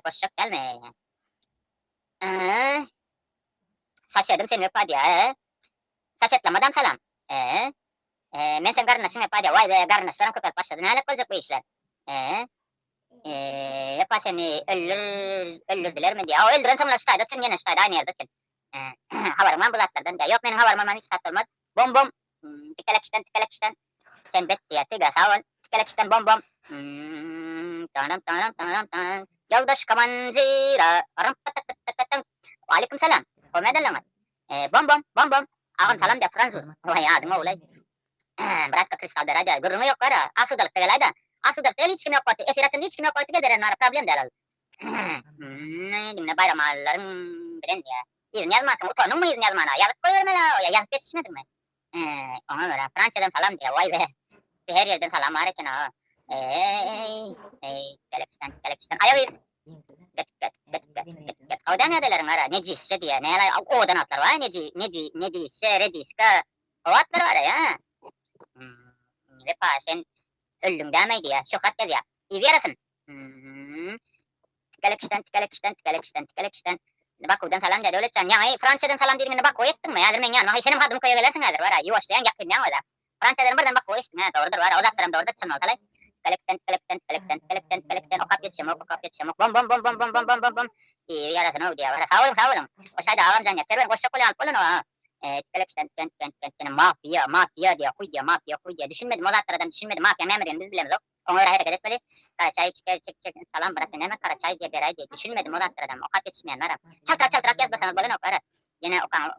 Koşacak gelme. Ee, Şaşırdım seni öp hadi ya. Şaşırtlamadan salam. Men sen garnaşın öp hadi. Vay be garnaşların köpek başladı. Ne alak olacak bu işler? Ee, Yapma seni öldürdüler mi diye. Öldüren sanlar ştayda. Sen yine ştayda aynı yerdesin. Havarman bulatlardan diye. Yok benim havarmam hiç tat olmaz. Bom bom. Tikelek işten. Sen bet diye. Tiga sağ ol. Tikelek işten bom bom. Tanam. Yoldaş kamanzira. Aram patak. Aleyküm selam. Komeden langat. Bom bom. Ağam salam de Fransız. Vay adıma olay. Bırak da kristal deraja. Gururmu yok var. Asudalık tegelayda. Asudalık değil hiç kim yok koydu. Efirasın hiç kim yok koydu. Gederin ara problem derhal. Dinle bayram ağırlarım bilen ya. İzin yazmasın. Utanın mı izin yazmana? Yazık koyuyorum la. Ya yazıp yetişmedin mi? Ona göre Fransa'dan salam diye. Vay be. Her yerden salam var eken ha. Kelepçten. Ayağıyız. Get. Odan yadelerin ara. Necisçe diye. Ne ala odan atlar var. Necisçe, rediska. O atlar var ya. Vefa sen öldün demeydi ya. Şöhret dedi ya. İyi yarasın. Tikelek işten. Baku'dan salam dedi öyle can. Yani Fransa'dan salam dediğimde Baku ettin mi? Yazır men ya. Nahi senin kadın koya gelirsin hazır var ha. Yuvaşlayan yakın ya o da. Fransa'dan buradan Baku ettin ha. Doğrudur var ha. O da atlarım doğrudur çın oltalay. Telekten. O kapya çamuk. Bom. İyi yarasın o diye. Sağ olun. O şeyde ağam can yeter. Ben koşacak olan alkolun o ha. Telekten. Mafya diye. Kuyya. Düşünmedim. O zatlardan düşünmedim. Mafya memuriyim biz bilemiz yok. Ona göre hareket etmedi. Karaçayı çek. Salam bırakın hemen Karaçay diye beray diye. Düşünmedim o zatlardan. O kapya çişmeyen var ha. Çaltırak yazmasanız böyle ne okar ha. Yine okan